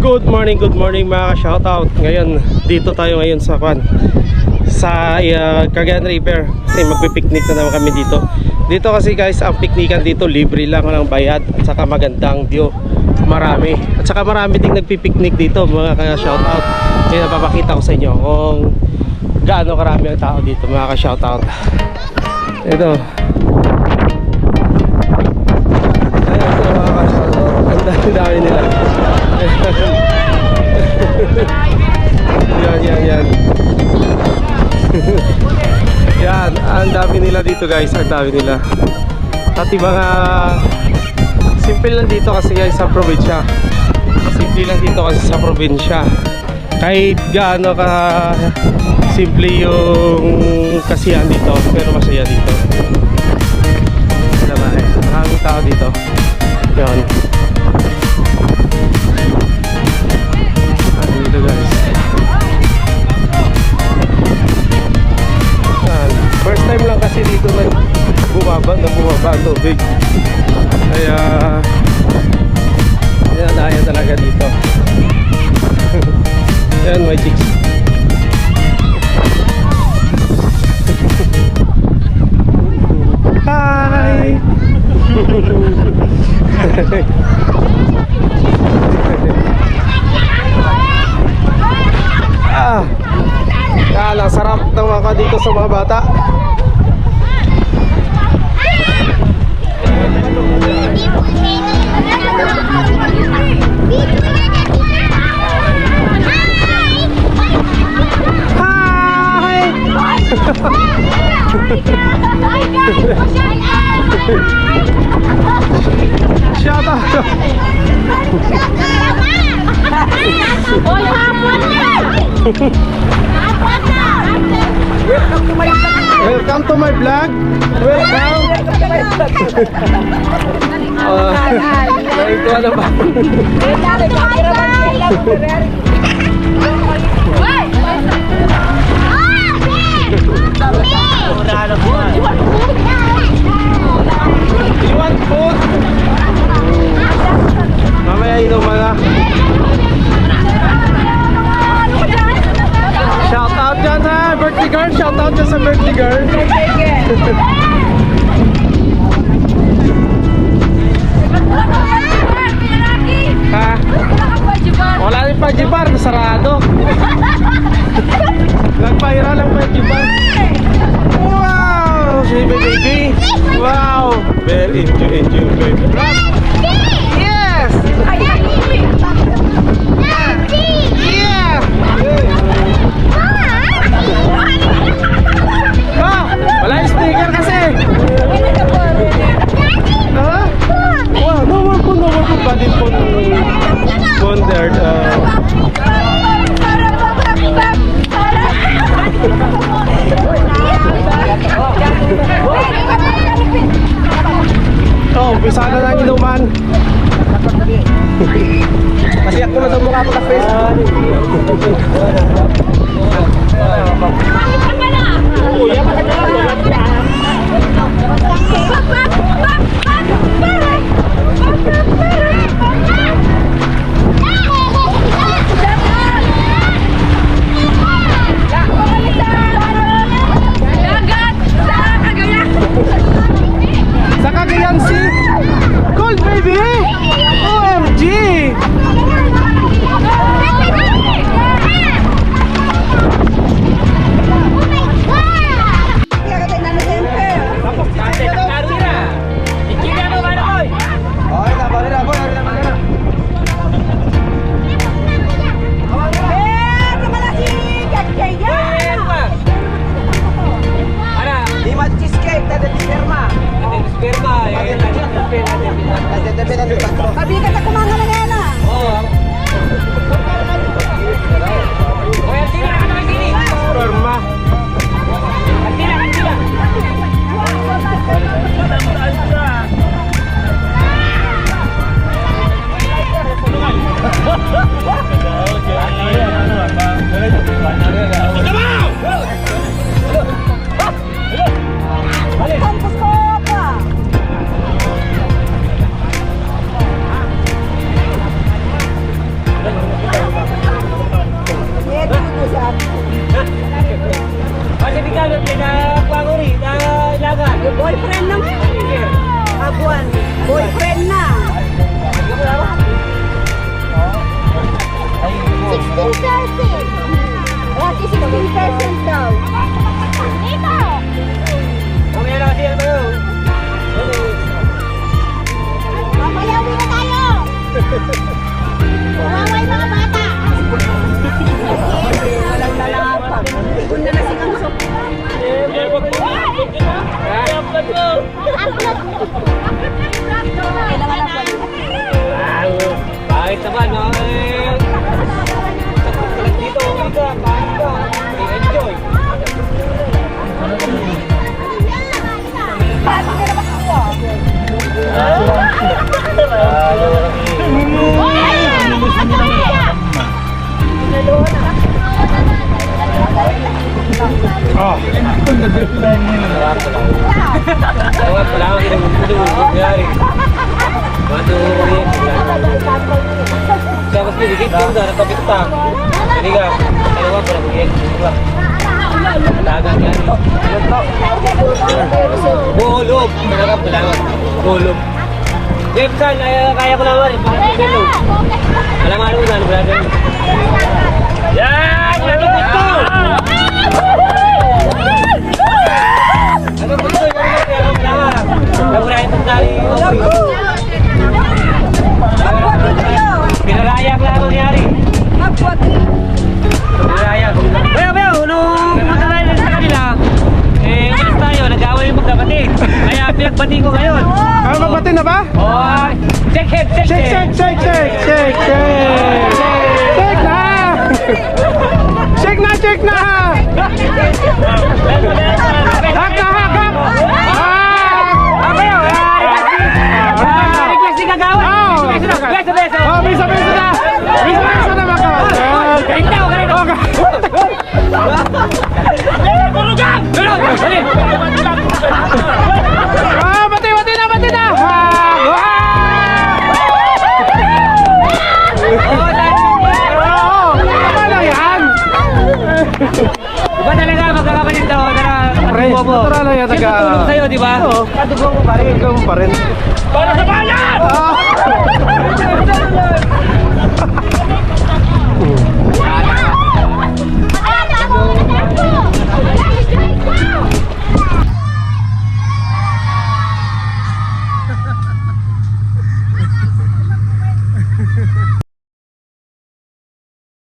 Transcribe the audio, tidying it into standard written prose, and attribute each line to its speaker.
Speaker 1: Good morning mga shoutout. Ngayon, dito tayo ngayon sa Cagayan River. Kasi magpipiknik na naman kami dito. Dito kasi guys, ang piknikan dito libre lang, walang bayad. At saka magandang view. Marami. At saka marami ding nagpipiknik dito mga shoutout. Kaya papakita ko sa inyo kung gaano karami ang tao dito mga shoutout. Ito. Ayun, ito mga shoutout. Ang dami nila. Yan. Yan, ang dami nila dito guys, ang dami nila. At yung mga simple lang dito kasi guys sa probinsya. Simple lang dito kasi sa probinsya. Kahit gaano ka simple yung kasiyahan dito, pero masaya dito. Maraming tao dito. Yan. Dito guys. First time lang kasi dito na bumaba ang tubig. Kaya daya talaga dito. Yan, may chicks. Hi! Kaya sarap ng mga dito sa mga bata. Hi! Shout out! Oy, hapon na! Welcome to my vlog. Welcome. Ito ano ba? You want food? Mamaya inom mga. Shout out dyan ha, birthday girl. Shout out dyan sa birthday girl. Ha? Wala rin pajibar, nasarado. Nagpahira lang pajibar. Wow! Si baby. Wow! Very enjoy baby. Yes! Wala yung sticker kasi. Wow, no one po ba din po there. Umpisa na lang inuman. Kasi ako na sa mukha ko kape. Sa Cagayan Sea, cold baby! OMG!
Speaker 2: Bunda na si Kamso.
Speaker 3: Kahit naman, no? Dito, umiga, kahit ka. I-enjoy.
Speaker 1: Oh.
Speaker 3: Tawag pala ako nangyari. Siya mas pinigit yung dahil kapitang. Hindi ka, dalawa pala mag-iik. Dagat yan. Buhulog. Talaga pala. Buhulog. Jefferson, kaya ko naman. Alam mo na, ano brother? Yan! Natupit ko! Ano po ito? Nagurahin itong tali. Pinarayak lang ang nangyari. Pinarayak. Bayaw, nung nakarayan lang sa kanila, umalis tayo, nag-away yung magkapatid. Kaya pinagbati ko ngayon.
Speaker 1: Ah, magbati na ba?
Speaker 3: Oh, shake head, shake
Speaker 1: Shake,
Speaker 3: head.
Speaker 1: shake, shake, shake, shake, shake. Shake na! Shake na, shake na! Hak na, hak, hak!
Speaker 3: Request ni Kagawan. Beso, beso.
Speaker 1: Oh, bisa-bisa na! Bisa-bisa na, makawan.
Speaker 3: Ganito, ganito. Burugan! Bulog! Dali!
Speaker 1: Ah, bati, bati na, bati na!
Speaker 3: Oh, dahil
Speaker 1: Oo, tama lang yan!
Speaker 3: Diba talaga magkakapalit daw?
Speaker 1: Pre, natural lang yan,
Speaker 3: Siyempre
Speaker 1: taga-
Speaker 3: tulong sa'yo, di ba?
Speaker 1: Oo, katubo mo pa rin. Ikaw mo pa rin.
Speaker 3: Para sa bayan!
Speaker 1: Ah!